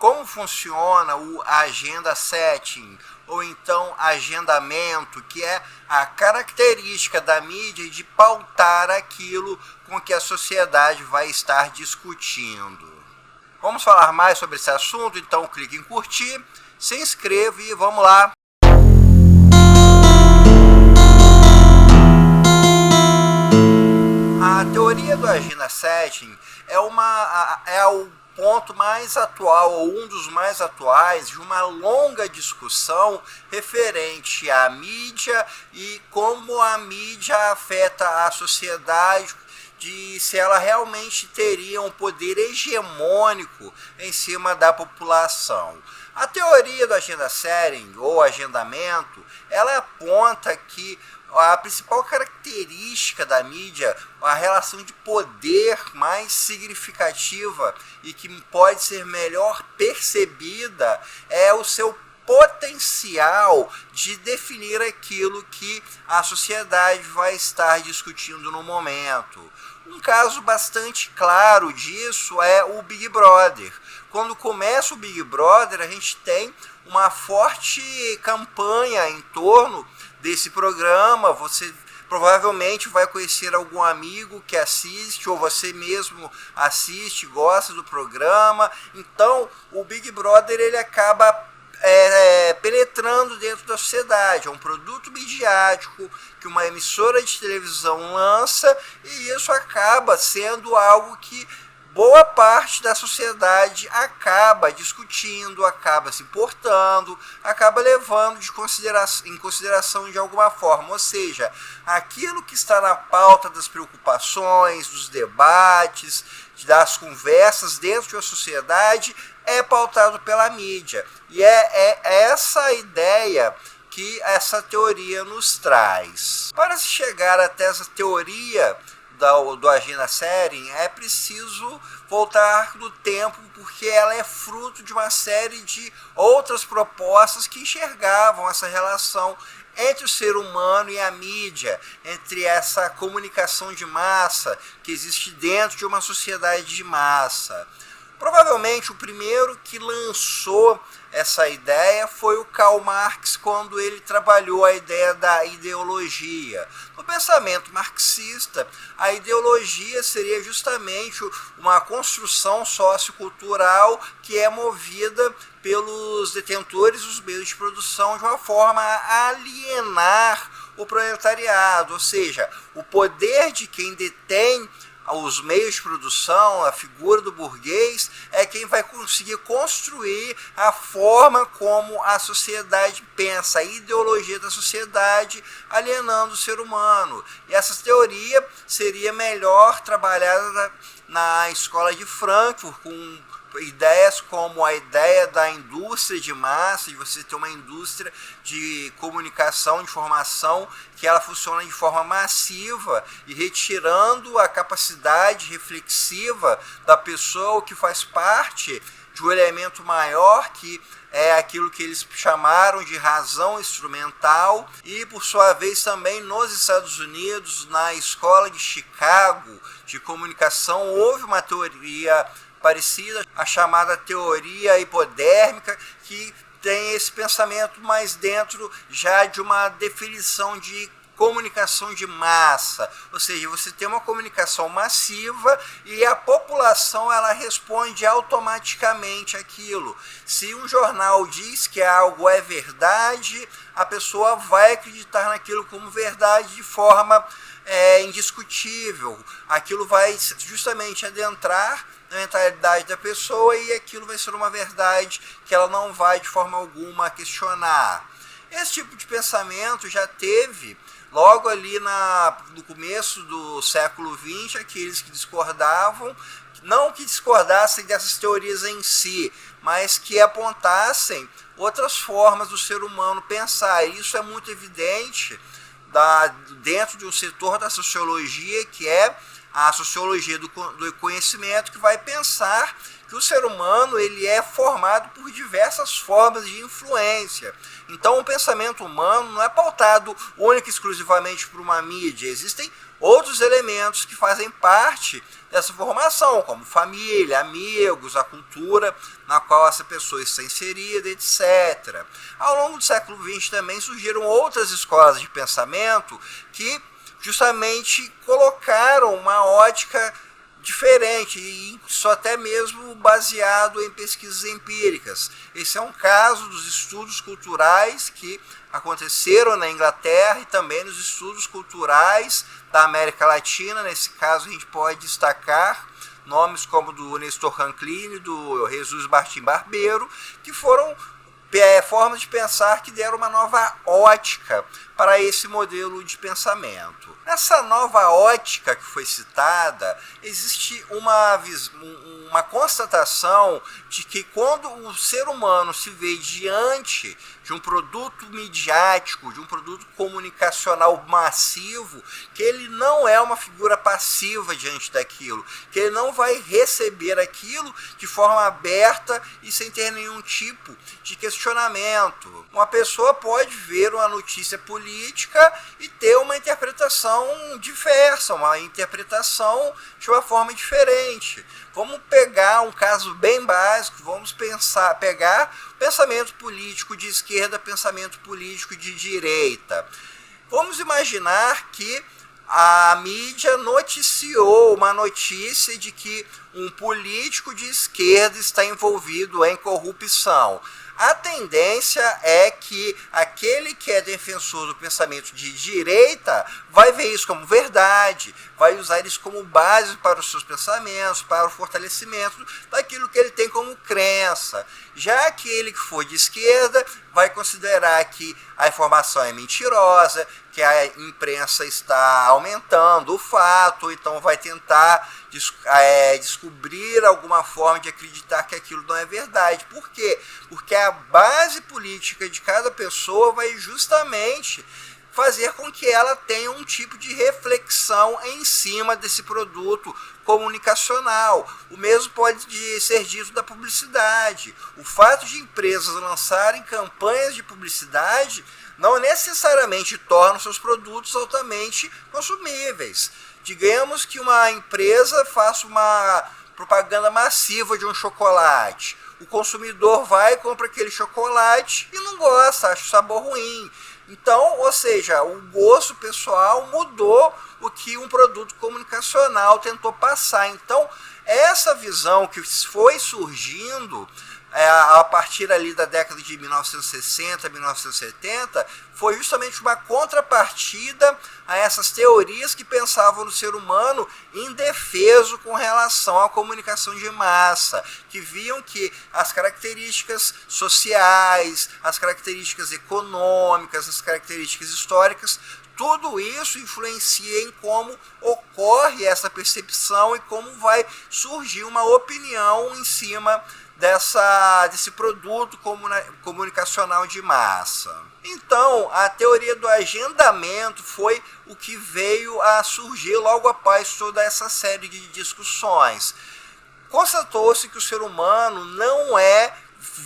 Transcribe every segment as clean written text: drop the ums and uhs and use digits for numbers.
como funciona o agenda setting, ou então agendamento, que é a característica da mídia de pautar aquilo com que a sociedade vai estar discutindo. Vamos falar mais sobre esse assunto, então clique em curtir, se inscreva e vamos lá! A teoria do agenda setting é o ponto mais atual, ou um dos mais atuais, de uma longa discussão referente à mídia e como a mídia afeta a sociedade, de se ela realmente teria um poder hegemônico em cima da população. A teoria do agenda setting, ou agendamento, ela aponta que a principal característica da mídia, a relação de poder mais significativa e que pode ser melhor percebida, é o seu potencial de definir aquilo que a sociedade vai estar discutindo no momento. Um caso bastante claro disso é o Big Brother. Quando começa o Big Brother, a gente tem uma forte campanha em torno desse programa. Você provavelmente vai conhecer algum amigo que assiste, ou você mesmo assiste, gosta do programa. Então, o Big Brother ele acaba penetrando dentro da sociedade. É um produto midiático que uma emissora de televisão lança, e isso acaba sendo algo que boa parte da sociedade acaba discutindo, acaba se importando, acaba levando em consideração de alguma forma. Ou seja, aquilo que está na pauta das preocupações, dos debates, das conversas dentro de uma sociedade é pautado pela mídia. E é essa ideia que essa teoria nos traz. Para se chegar até essa teoria do agenda setting, é preciso voltar no tempo, porque ela é fruto de uma série de outras propostas que enxergavam essa relação entre o ser humano e a mídia, entre essa comunicação de massa que existe dentro de uma sociedade de massa. Provavelmente o primeiro que lançou essa ideia foi o Karl Marx, quando ele trabalhou a ideia da ideologia. No pensamento marxista, a ideologia seria justamente uma construção sociocultural que é movida pelos detentores dos meios de produção de uma forma a alienar o proletariado, ou seja, o poder de quem detém os meios de produção, a figura do burguês, é quem vai conseguir construir a forma como a sociedade pensa, a ideologia da sociedade, alienando o ser humano. E essa teoria seria melhor trabalhada na escola de Frankfurt, com ideias como a ideia da indústria de massa, de você ter uma indústria de comunicação, de informação, que ela funciona de forma massiva e retirando a capacidade reflexiva da pessoa, que faz parte de um elemento maior, que é aquilo que eles chamaram de razão instrumental. E por sua vez também nos Estados Unidos, na escola de Chicago de comunicação, houve uma teoria parecida, a chamada teoria hipodérmica, que tem esse pensamento mais dentro já de uma definição de comunicação de massa, ou seja, você tem uma comunicação massiva e a população ela responde automaticamente aquilo. Se um jornal diz que algo é verdade, a pessoa vai acreditar naquilo como verdade de forma indiscutível. Aquilo vai justamente adentrar na mentalidade da pessoa e aquilo vai ser uma verdade que ela não vai de forma alguma questionar. Esse tipo de pensamento já teve logo ali no começo do século XX, aqueles que discordavam, não que discordassem dessas teorias em si, mas que apontassem outras formas do ser humano pensar. Isso é muito evidente dentro de um setor da sociologia, que é a sociologia do conhecimento, que vai pensar que o ser humano ele é formado por diversas formas de influência. Então o pensamento humano não é pautado única e exclusivamente por uma mídia. Existem outros elementos que fazem parte dessa formação, como família, amigos, a cultura na qual essa pessoa está inserida, etc. Ao longo do século XX também surgiram outras escolas de pensamento que justamente colocaram uma ótica diferente, e isso até mesmo baseado em pesquisas empíricas. Esse é um caso dos estudos culturais que aconteceram na Inglaterra e também nos estudos culturais da América Latina. Nesse caso a gente pode destacar nomes como do Nestor Ranclini, do Jesus Martim Barbeiro, que foram formas de pensar que deram uma nova ótica para esse modelo de pensamento. Nessa nova ótica que foi citada, existe uma constatação de que quando o ser humano se vê diante de um produto midiático, de um produto comunicacional massivo, que ele não é uma figura passiva diante daquilo, que ele não vai receber aquilo de forma aberta e sem ter nenhum tipo de questionamento. Uma pessoa pode ver uma notícia política e ter uma interpretação diversa, uma interpretação de uma forma diferente. Vamos pegar um caso bem básico, vamos pegar pensamento político de esquerda, pensamento político de direita. Vamos imaginar que a mídia noticiou uma notícia de que um político de esquerda está envolvido em corrupção. A tendência é que aquele que é defensor do pensamento de direita vai ver isso como verdade, vai usar isso como base para os seus pensamentos, para o fortalecimento daquilo que ele tem como crença. Já aquele que for de esquerda vai considerar que a informação é mentirosa, que a imprensa está aumentando o fato, então vai tentar descobrir alguma forma de acreditar que aquilo não é verdade. Por quê? Porque a base política de cada pessoa vai justamente fazer com que ela tenha um tipo de reflexão em cima desse produto comunicacional. O mesmo pode ser dito da publicidade. O fato de empresas lançarem campanhas de publicidade não necessariamente tornam seus produtos altamente consumíveis. Digamos que uma empresa faça uma propaganda massiva de um chocolate. O consumidor vai e compra aquele chocolate e não gosta, acha o sabor ruim. Então, ou seja, o gosto pessoal mudou o que um produto comunicacional tentou passar. Então, essa visão que foi surgindo a partir ali da década de 1960, 1970, foi justamente uma contrapartida a essas teorias que pensavam no ser humano indefeso com relação à comunicação de massa, que viam que as características sociais, as características econômicas, as características históricas, tudo isso influencia em como ocorre essa percepção e como vai surgir uma opinião em cima desse produto comunicacional de massa. Então, a teoria do agendamento foi o que veio a surgir logo após toda essa série de discussões. Constatou-se que o ser humano não é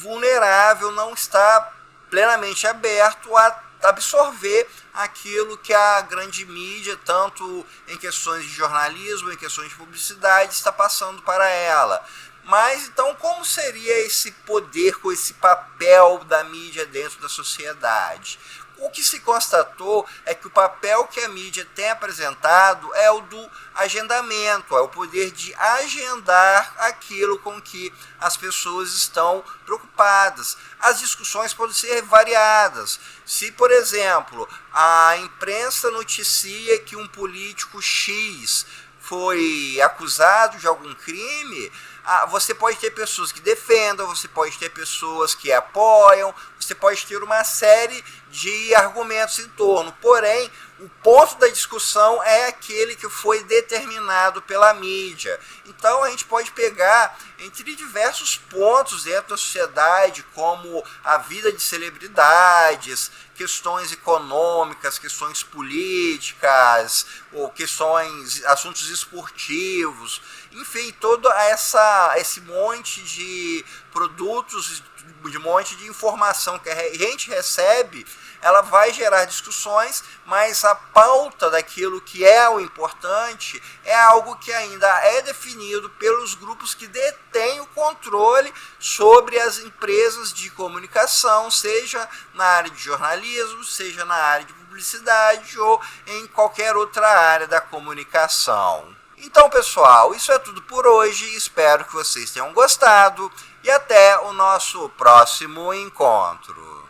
vulnerável, não está plenamente aberto a absorver aquilo que a grande mídia, tanto em questões de jornalismo, em questões de publicidade, está passando para ela. Mas então como seria esse poder, com esse papel da mídia dentro da sociedade? O que se constatou é que o papel que a mídia tem apresentado é o do agendamento, é o poder de agendar aquilo com que as pessoas estão preocupadas. As discussões podem ser variadas. Se, por exemplo, a imprensa noticia que um político X foi acusado de algum crime, você pode ter pessoas que defendam, você pode ter pessoas que apoiam, você pode ter uma série de argumentos em torno. Porém, O ponto da discussão é aquele que foi determinado pela mídia. Então a gente pode pegar entre diversos pontos dentro da sociedade, como a vida de celebridades, questões econômicas, questões políticas, ou questões, assuntos esportivos, enfim, todo esse monte de produtos, de monte de informação que a gente recebe, ela vai gerar discussões, mas a pauta daquilo que é o importante é algo que ainda é definido pelos grupos que detêm o controle sobre as empresas de comunicação, seja na área de jornalismo, seja na área de publicidade ou em qualquer outra área da comunicação. Então, pessoal, isso é tudo por hoje. Espero que vocês tenham gostado e até o nosso próximo encontro.